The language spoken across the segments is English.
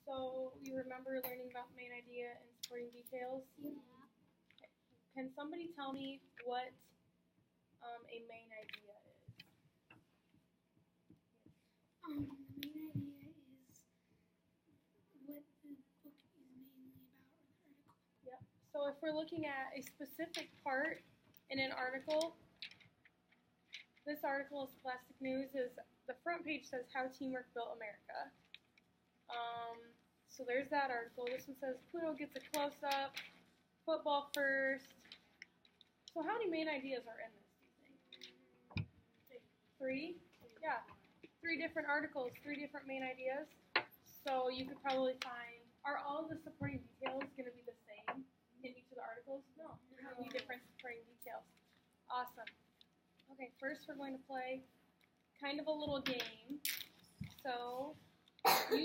So you remember learning about main idea and supporting details? Yeah. Can somebody tell me what a main idea is? The main idea is what the book is mainly about, or the article. Yep. So if we're looking at a specific part in an article, this article is Scholastic News. Is the front page says How Teamwork Built America. So there's that article. This one says Pluto gets a close-up, football first. So how many main ideas are in this, do you think? 3? Yeah. 3 different articles, 3 different main ideas. So you could probably find, are all the supporting details going to be the same in each of the articles? No. There's going to be different supporting details. Awesome. Okay, first we're going to play kind of a little game. So you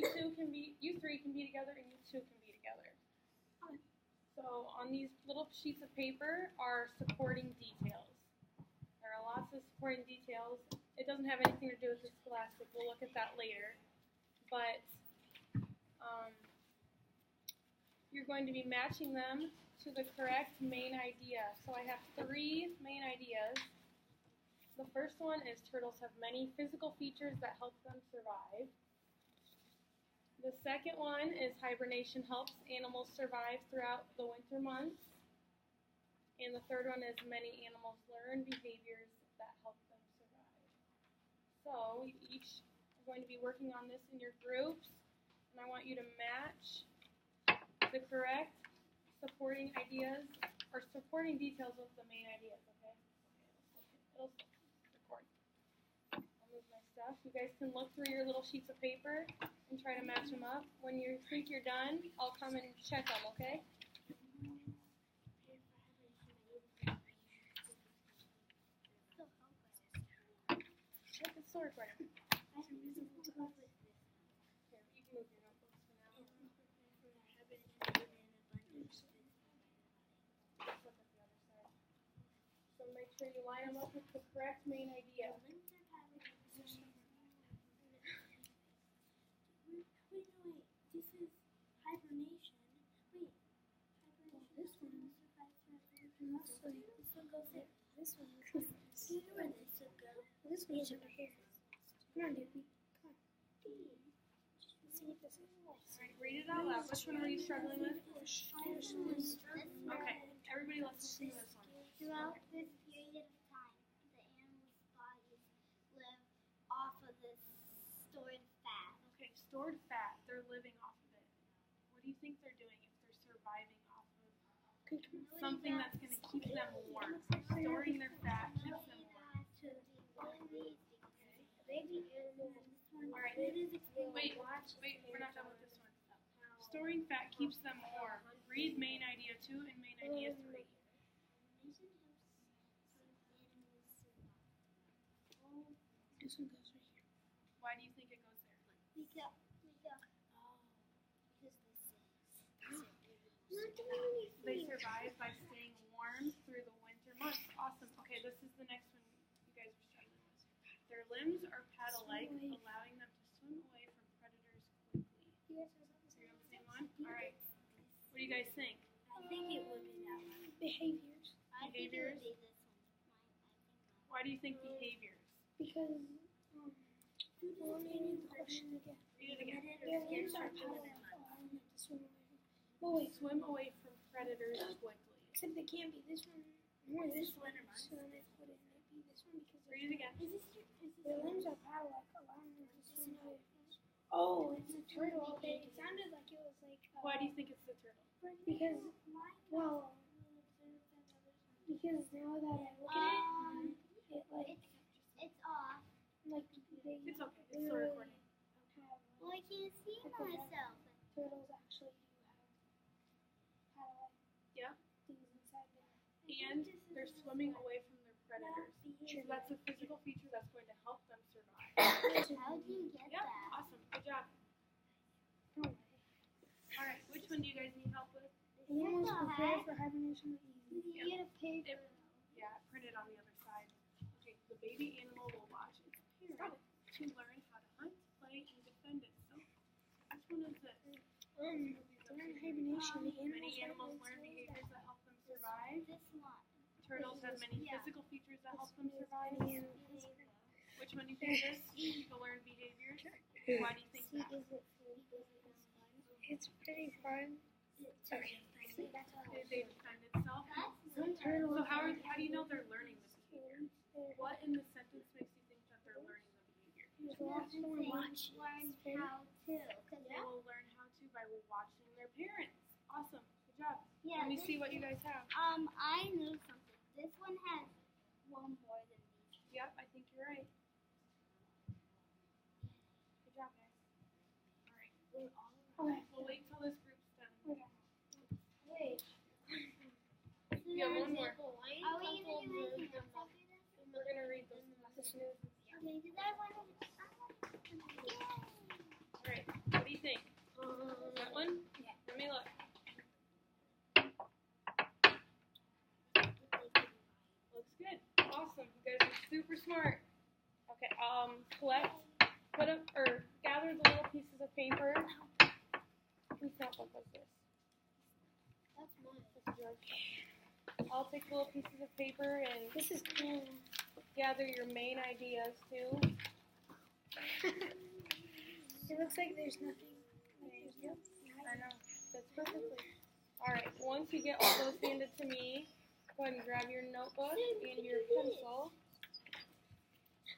three can be together, and you two can be together. So on these little sheets of paper are supporting details. There are lots of supporting details. It doesn't have anything to do with the Scholastic. We'll look at that later. But you're going to be matching them to the correct main idea. So I have 3 main ideas. The first one is turtles have many physical features that help them survive. The second one is hibernation helps animals survive throughout the winter months. And the third one is many animals learn behaviors that help them survive. So you each are going to be working on this in your groups, and I want you to match the correct supporting ideas or supporting details with the main ideas, okay? It'll record. I'll move my stuff. You guys can look through your little sheets of paper and try to match them up. When you think you're done, I'll come and check them, okay? Look, it's still recording. Here, you can move your notebooks for now. Let's look at the other side. So make sure you line them up with the correct main idea. Wait. This is hibernation. Wait. Hibernation. This one. This one goes there. This one goes there. Do you know where this would go? This one is over here. Come on, Doopy. Come on. See what this is. Alright, read it out loud. Which one were you struggling with? Okay, everybody let's listen to this one. Throughout this period of time, the animals' bodies live off of this stored fat. Okay, stored fat. They're living off of it. What do you think they're doing if they're surviving off of something that's going to keep them warm? Storing their fat keeps them warm. Alright, wait, we're not done with this one. Storing fat keeps them warm. Read main idea 2 and main idea 3. This one goes right here. Why do you think it goes there? Because They survive by staying warm through the winter months. Awesome. Okay, this is the next one you guys are struggling with. Their limbs are paddle-like, allowing them to swim away from predators quickly. You guys Are you on the same one? Alright. What do you guys think? I think it would be that one. Behaviors. I think it would be this one. Why do you think behaviors? Because, well, let me read the question again. Read it again. Their limbs are paddle-like, allowing them to swim away from. Oh wait, Swim away from predators quickly. except they can't be this one or this one. So then I put it might be this one because Read it again. their limbs are paddle-like, allowing them to swim away from. Oh, it's a turtle. Okay, it sounded like it was like. Why do you think it's the turtle? Because, well, because now that I look at it, it like It's off. they. It's okay. It's still recording. Have, Well, I can't see myself. turtles actually do have paddle-like Yeah. things inside there. And they're swimming away from their predators. So that's a physical feature that's going to help them survive. How do you get Yep, that? awesome. Good job. Alright, which one do you guys need help with? Animals prepare for hibernation easily. You get a pig. Yeah, printed on the other side. Okay, the baby animal will watch its parent to learn how to hunt, play, and defend itself. Which one is it? Many animals learn behaviors that help them survive. This one. Turtles have many Yeah. physical features that help them survive. Which one do you think is to learn behaviors? Why do you think that? It's pretty fun. Okay. They defend itself. So how do you know they're learning the behavior? What in the sentence makes you think that they're learning the behavior? Learn how to. They will learn how to by watching their parents. Awesome. Good job. Yeah. Let me see what you guys have. I know something. This one has one more than these. Yep, I think you're right. Good job, guys. All right. We'll wait till this group's done. Wait. You have one more. Are we gonna do anything else after this? We're gonna read this news. Okay, because I want to. All right. What do you think? That one? Yeah. Let me look. Looks good. Awesome. You guys are super smart. Okay. Gather the little pieces of paper. Whose notebook was this? That's mine. This is yours. I'll take little pieces of paper and This is cool. gather your main ideas too. It looks like there's nothing. I know. That's perfectly. All right. Once you get all those handed to me, go ahead and grab your notebook and your pencil.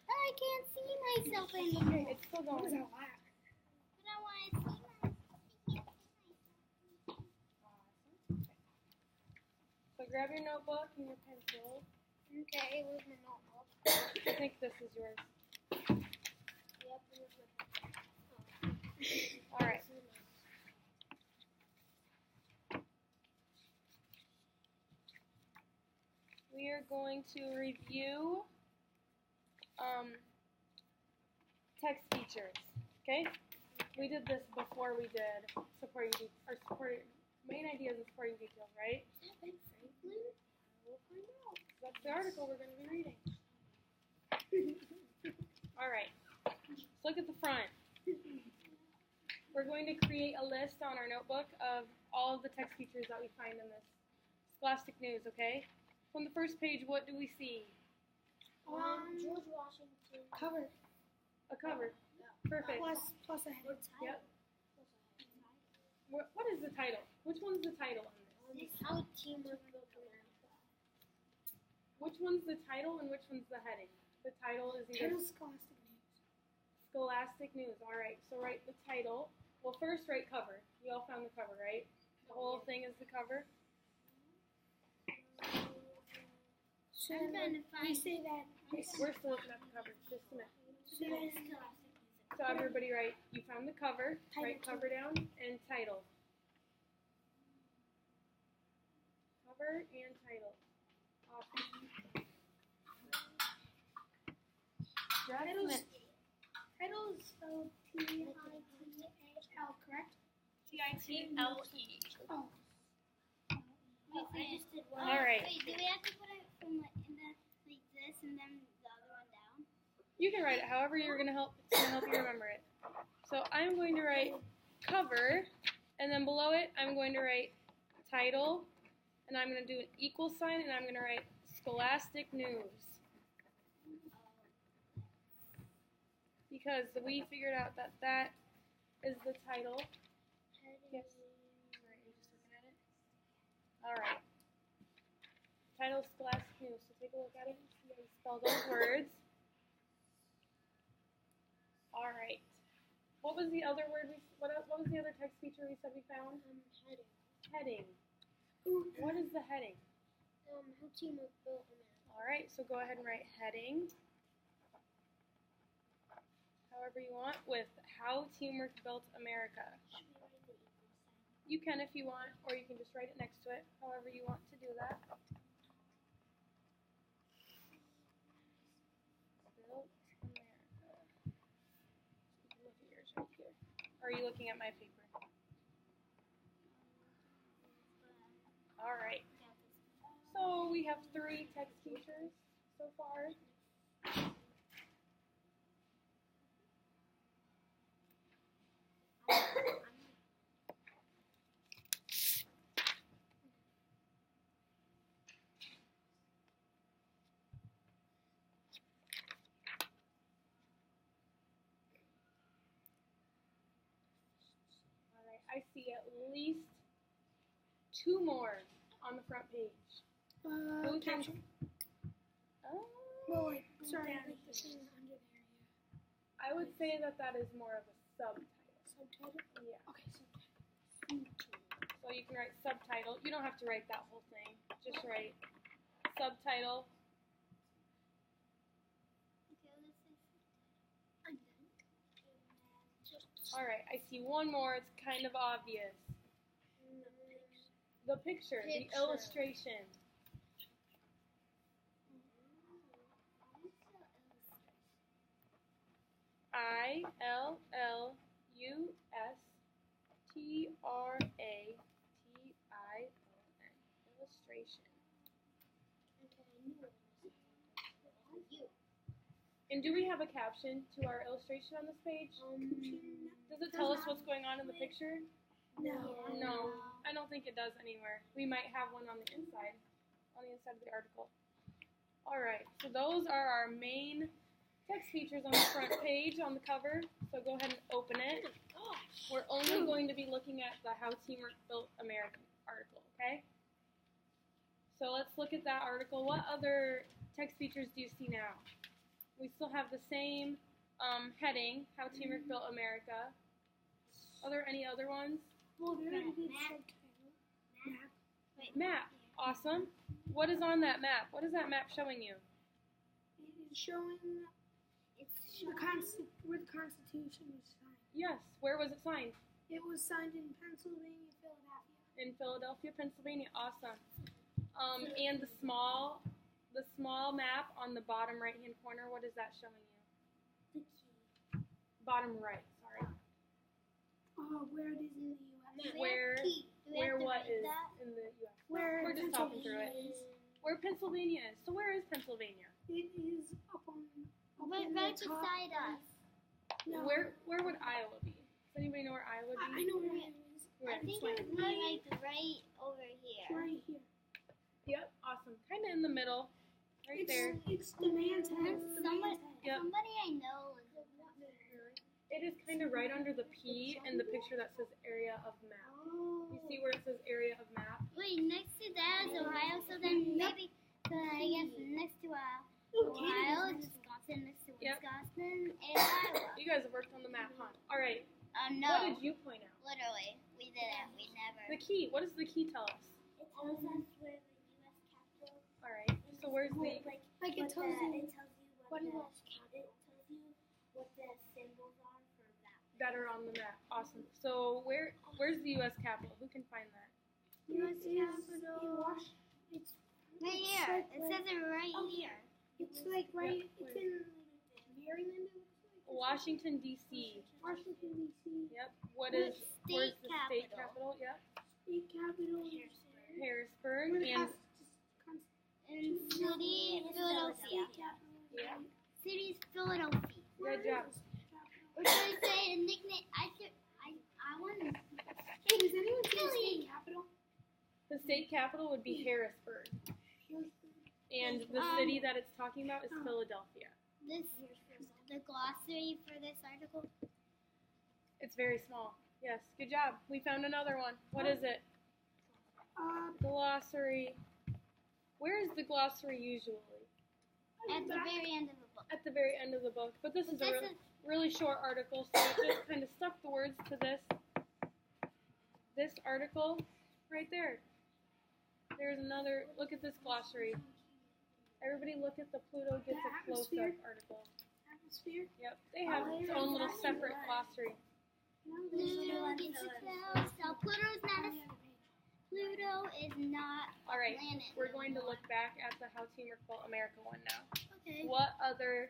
I can't see myself anymore. It's still What was going. that laugh? But I want to see myself. I can't see myself. Awesome. So grab your notebook and your pencil. Okay, where's my notebook? I think this is yours. Yep, where's my All right. We are going to review text features. Okay? We did this before we did main ideas of supporting details, right? That's the article we're going to be reading. All right. Let's look at the front. We're going to create a list on our notebook of all of the text features that we find in this Scholastic News, okay? On the first page, what do we see? George Washington. Cover. A cover. Perfect. Plus a header. Yep. What is the title? Which one's the title on this? How teamwork built America. Which one's the title and which one's the heading? The title is either Here's Scholastic News. Scholastic News. All right. So write the title. Well, first write cover. You all found the cover, right? The whole thing is the cover. So I'm trying to we find. say that. We're still looking at the cover. Just a minute. So then So everybody write, you found the cover. Write Title. cover down and title. Cover and title. Awesome. Jasmine. title is spelled T-I-T-L, correct? T-I-T-L-E. Oh. Wait, I just did one. All right. Wait, do we have to put it from like in the like this and then the other one down? You can write it however you're gonna help. It's gonna help you remember it. So I'm going to write cover, and then below it I'm going to write title, and I'm gonna do an equal sign, and I'm gonna write Scholastic News. Because we figured out that that is the title. Yes. Alright, you're just looking at it. Alright. Title Scholastic News. So take a look at it and see how you spell those words. Alright. What was the other word what was the other text feature we said we found? Heading. Heading. What is the heading? How teamwork built America. Alright, so go ahead and write heading. However you want, with How Teamwork Built America. Should we write the equal sign? You can if you want, or you can just write it next to it, however you want to do that. Built America. You can look at yours right here. Or are you looking at my paper? Alright. So we have 3 text features so far. I see at least 2 more on the front page. Who can- Caption. Oh, Well, like, sorry, like the thing under there, yeah. I would say that is more of a subtitle. Subtitle? Yeah. Okay, subtitle. So you can write subtitle. You don't have to write that whole thing. Just write subtitle. Okay, let's say I'm All right, I see one more. It's kind of obvious. The picture, the Picture. illustration. ILLUSTRATION. Illustration. You. And do we have a caption to our illustration on this page? Does it tell us what's going on in the picture? No. No, I don't think it does anywhere. We might have one on the inside of the article. Alright, so those are our main text features on the front page, on the cover. So go ahead and open it. We're only going to be looking at the How Teamwork Built America article, okay? So let's look at that article. What other text features do you see now? We still have the same heading, How Teamwork Built America. Are there any other ones? Well, we already did Map. subtitle. Map. Wait, Map. Awesome. What is on that map? What is that map showing you? It is showing It's where the Constitution was signed. Yes. Where was it signed? It was signed in Pennsylvania, Philadelphia. In Philadelphia, Pennsylvania. Awesome. And the small map on the bottom right-hand corner, what is that showing you? The key. Bottom right, sorry. Where it is in the U.S. Where what is in the U.S.? Where We're just talking through it. Pennsylvania is. Where Pennsylvania is. So where is Pennsylvania? It is up on Right the top. beside us. No. Where would Iowa be? Does anybody know where Iowa would I be? know where it is. Where? I think it would be like right over here. Right here. Yep, awesome. Kind of in the middle, right there. It's the man's head. It's the man's head. Yep. Somebody I know is It is kind of right under the P in the picture that says area of map. Oh. You see where it says area of map? wait, next to that is Ohio, so then maybe so I guess next to Oh, Ohio Canada's is Wisconsin, next to Yep. Wisconsin and Iowa. You guys have worked on the map, huh? All right. What No, did you point out? literally, we didn't. We never. The key. What does the key tell us? It tells us where the U.S. Capitol. All right. So where's the? Like it tells you. It tells you what what it the was. it tells you what the symbols are for that. That are on the map. Awesome. So where's the U.S. Capitol? Who can find that? U.S. It is Capitol. in Wash. It's Right it's here. like It says it right Oh. here. It's like right. Yep. It's in Maryland. It looks like. Washington D.C. Washington D.C. Yep. Where's State the state capital. capital? Yep. State capital. Harrisburg. Where the And And city Philadelphia. State capital. yeah. City's Philadelphia. Good job. Or should I say a nickname? I want to. Hey, does anyone see the state capital? The state capital would be Harrisburg, and the city that it's talking about is Philadelphia. The glossary for this article. It's very small. Yes. Good job. We found another one. What is it? Glossary. Where is the glossary usually? At the very end of the book. At the very end of the book. But this is a This is really short article, so it just kind of stuck the words to this article right there. There's another. Look at this glossary. Everybody look at the Pluto Gets a Close-Up atmosphere. article. Atmosphere. Yep. They have its own little separate glossary. Pluto gets a close. So Pluto is not All right. planet. We're going to look back at the How Teamwork Built America one now. Okay. What other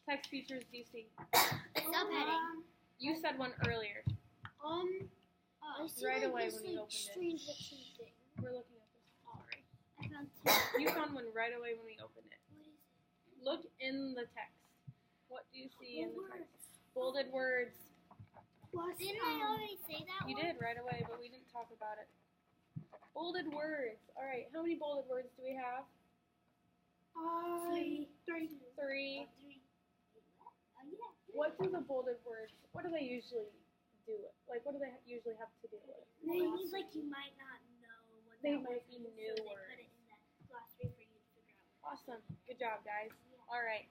text features do you see? Subheading. You said one earlier. Oh, Right away when you opened it. strange looking thing. We're looking at this. Sorry. I found two. You found one right away when we opened it. What is it? Look in the text. What do you see in the text? Bolded words. Plus, Didn't I already say that You one? did right away, but we didn't talk about it. Bolded words. All right. How many bolded words do we have? Three. Three. Oh, three. Oh, yeah. What do the bolded words? What do they usually do? Like, what do they usually have to deal with? Maybe like you might not know what They that might word be means, new so they words. put it in that glossary for you to figure out. Awesome. Good job, guys. All right.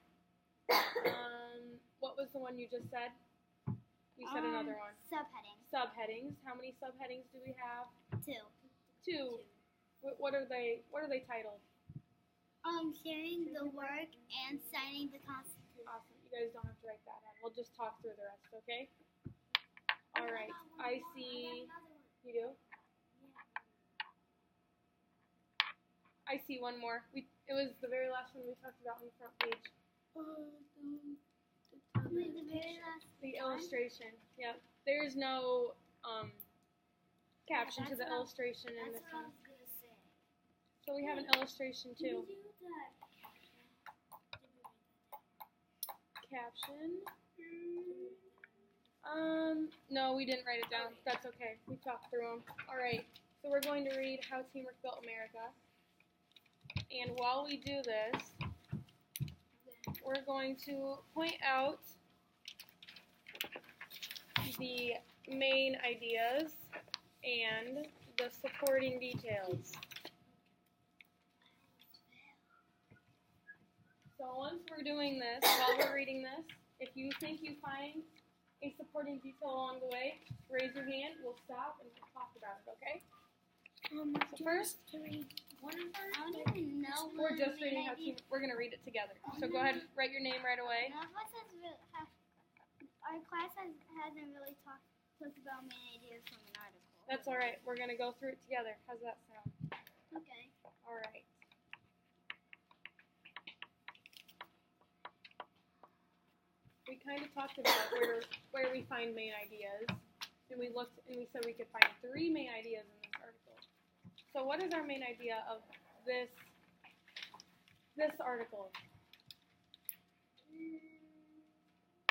What was the one you just said? You said another one. Subheading. Subheadings. How many subheadings do we have? 2. Two. What are they? What are they titled? Sharing the work and signing the Constitution. Awesome. You guys don't have to write that down. We'll just talk through the rest, okay? All right. I see. You do? I see one more. It was the very last one we talked about on the front page. The very last The illustration. Yep. There's no caption to the illustration in this one. was gonna say. So we have an illustration too. Did we do the Caption. No, we didn't write it down. That's okay. We talked through them. All right. So we're going to read How Teamwork Built America. And while we do this, we're going to point out the main ideas and the supporting details. So once we're doing this, while we're reading this, if you think you find a supporting detail along the way, raise your hand, we'll stop, and we'll talk about it, okay? So first, I don't even know. we're just reading how team. We're going to read it together. So go ahead, write your name right away. None of us our class hasn't really talked about main ideas from an article. That's all right. We're going to go through it together. How's that sound? Okay. All right. We kind of talked about where we find main ideas, and we looked and we said we could find 3 main ideas in this article. So what is our main idea of this article?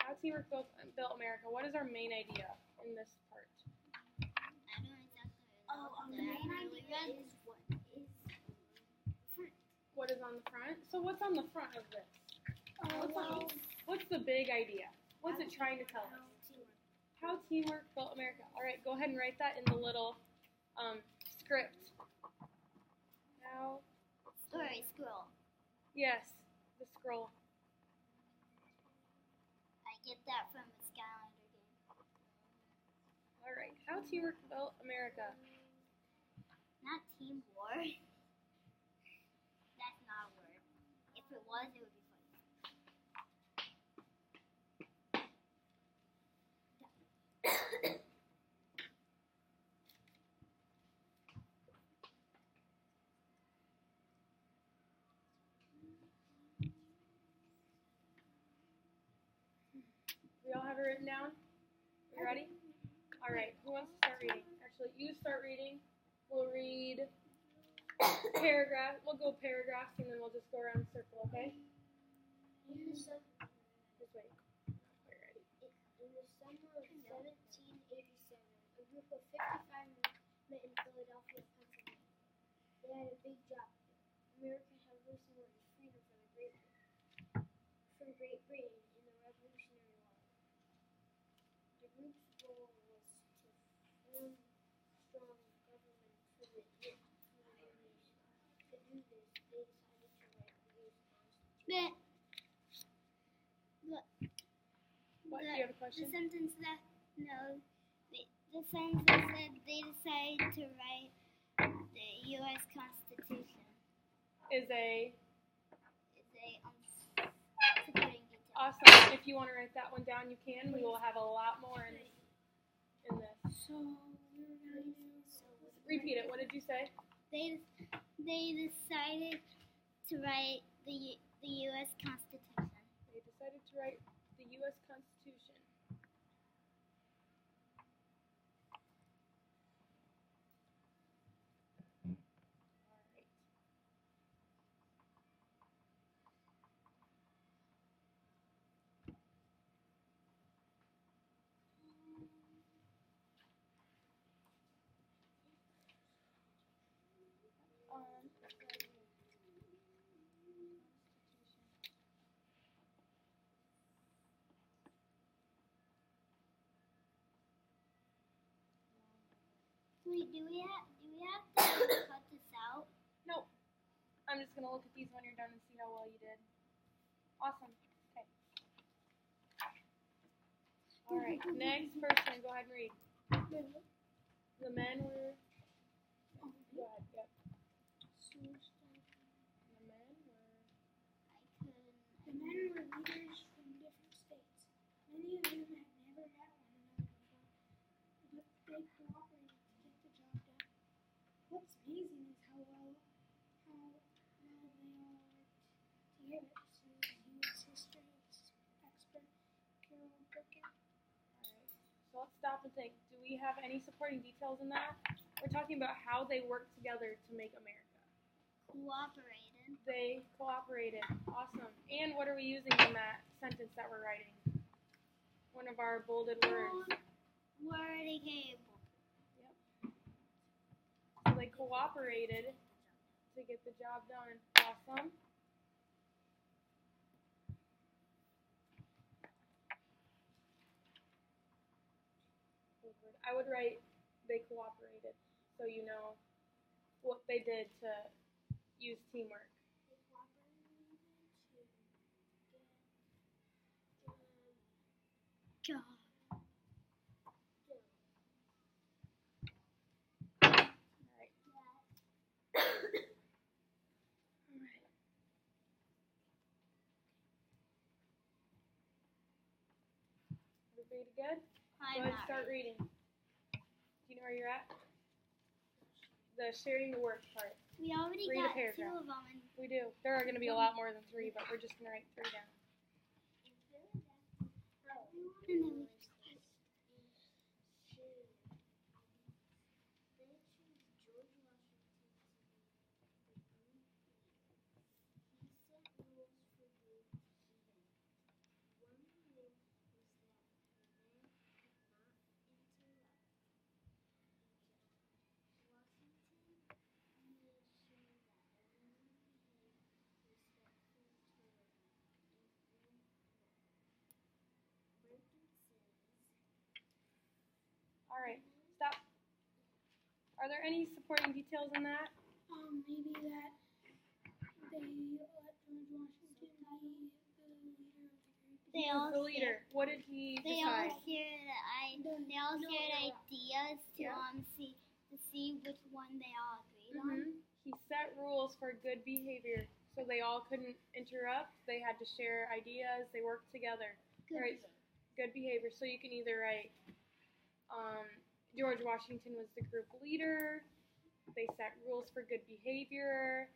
How Teamwork Built America. What is our main idea in this part? I don't exactly know. the main idea is What is on the front? So what's on the front of this? What's the big idea? What's it trying to tell us? How Teamwork Built America. All right, go ahead and write that in the little script. How? Story scroll. Yes, the scroll. I get that from a Skylander game. All right, How Teamwork Built America. Not Team War. That's not a word. If it was, it would be funny. We all have it written down? You ready? All right, who wants to start reading? Actually, you start reading. We'll read paragraph. We'll go paragraphs, and then we'll just go around in a circle, okay? Just wait. We're ready. In the summer of 1787, a group of 55 men met in Philadelphia, Pennsylvania. They had a big job to do. America had recently won freedom from Great Britain in the Revolutionary War. The group's goal was to form strong government for the nation. To do this, they decided to write the U.S. Constitution. What? Do you have a The question? sentence that the sentence that said they decided to write the U.S. Constitution Is a supporting detail. awesome. If you want to write that one down, you can. We will have a lot more in this. So we're gonna do. Repeat it. What did you say? They decided to write the U.S. Constitution. They decided to write the U.S. Constitution. All right. Wait, do we have to cut this out? Nope. I'm just gonna look at these when you're done and see how well you did. Awesome. Okay. All right. Next person, go ahead and read. The men were. Go ahead. Yep. The men were. The men were leaders from different states. Many of them had never met one another before, but they cooperated to get the job done. What's amazing is how well they all worked together, says U.S. history expert Carol Booker. Alright, so let's stop and think. Do we have any supporting details in that? We're talking about how they worked together to make America. Cooperated. They cooperated. Awesome. And what are we using in that sentence that we're writing? One of our bolded words. Wordy cable. So they cooperated to get the job done. Awesome. I would write they cooperated so you know what they did to use teamwork. They cooperated to get Job. Alright. Alright. Everybody good? Go ahead and start reading. Do you know where you're at? The sharing the work part. We already Read a got two paragraph. of them. And We do. There are going to be a lot more than 3, but we're just going to write 3 down. then we Alright, stop. Are there any supporting details in that? maybe that they let George Washington be the leader of the group. They He was the leader. What did he They all decide? shared ideas to see which one they all agreed on. He set rules for good behavior, so they all couldn't interrupt. They had to share ideas. They worked together. Good. Right. Good behavior. So you can either write George Washington was the group leader. They set rules for good behavior.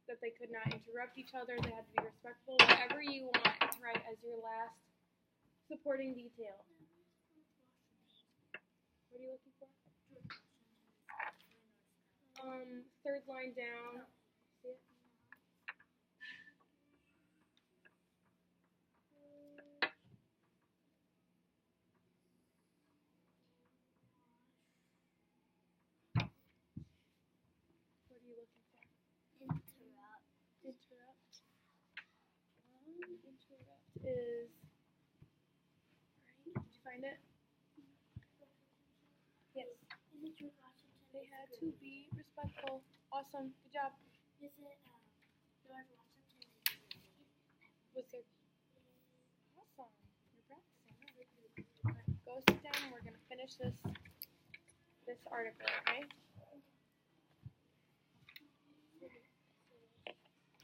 That they could not interrupt each other. They had to be respectful. Whatever you want to write as your last supporting detail. What are you looking for? Third line down. See it? What are you looking for? Interrupt. Interrupt. Interrupt is. Alright, did you find it? Yes. Is it George Washington? They had to be respectful. Awesome. Good job. Is it George Washington? Was there? Awesome. You're practicing. Alright, go sit down and we're gonna finish this article, okay?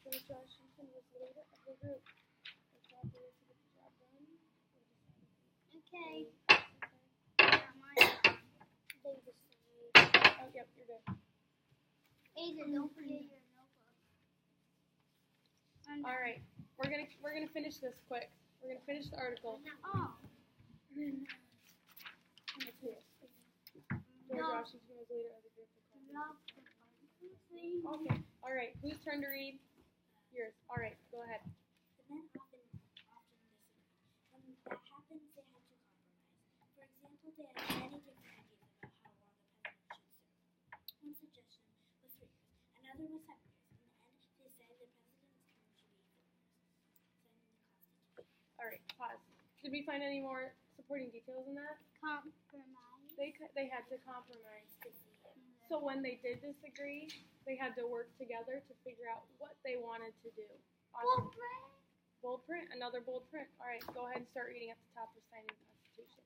George Washington was the leader of the group. They cooperated to get the job done. Okay. Oh, yep, you're good. Aiden, don't forget your notebook. Alright, we're gonna finish this quick. We're gonna finish the article. Oh. And then, let's do this. George Washington was the leader of the group. Okay. Alright, whose turn to read? Yours. Alright, go ahead. The men often disagree. When that happens, they had to compromise. For example, they had many different ideas about how long the president should serve. One suggestion was 3 years, another was 7 years. In the end, they said the president's term should be 4 years, set in the Constitution. Alright, pause. Did we find any more supporting details in that? Compromise. They had to compromise. So when they did disagree, they had to work together to figure out what they wanted to do. Awesome. Bold print, another bold print. All right, go ahead and start reading at the top of signing the Constitution.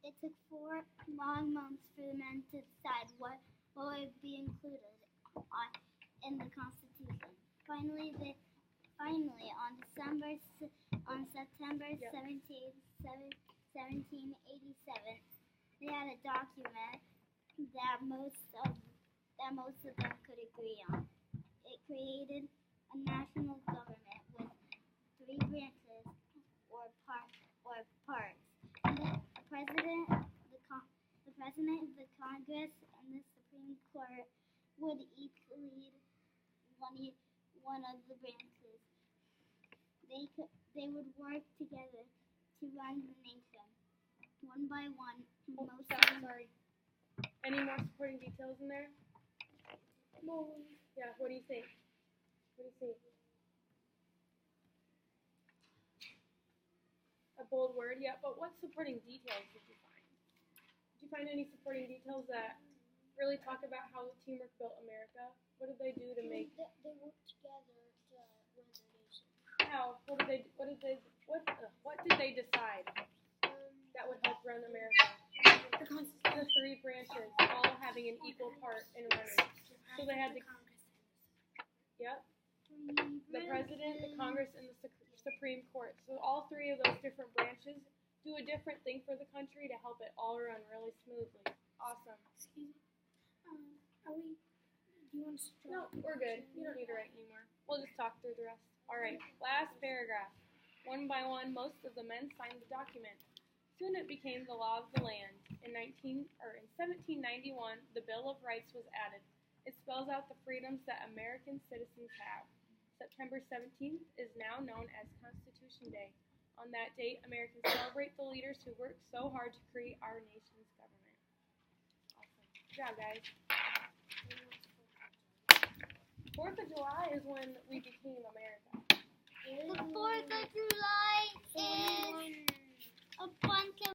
It took 4 long months for the men to decide what would be included in the Constitution. Finally, on September 17th, 1787, they had a document that most of them could agree on. It created a national government with 3 branches or parts. The president, the Congress, and the Supreme Court would each lead one of the branches. They would work together to run the nation. One by one, Sorry. Any more supporting details in there? Yeah, what do you think? A bold word, yeah, but what supporting details did you find? Did you find any supporting details that really talk about how teamwork built America? What did they do to make? They worked together to run the nation. How? What did they decide that would help run America? The 3 branches, all having an equal part in running. So they had the Yep. The president, the Congress, and the Supreme Court. So all 3 of those different branches do a different thing for the country to help it all run really smoothly. Awesome. Excuse me. Do you want to No, we're good. You don't need to write anymore. We'll just talk through the rest. All right. Last paragraph. One by one, most of the men signed the document. Soon it became the law of the land. In 1791, the Bill of Rights was added. It spells out the freedoms that American citizens have. September 17th is now known as Constitution Day. On that date, Americans celebrate the leaders who worked so hard to create our nation's government. Awesome. Good job, guys. 4th of July is when we became America. The 4th of July is a bunch of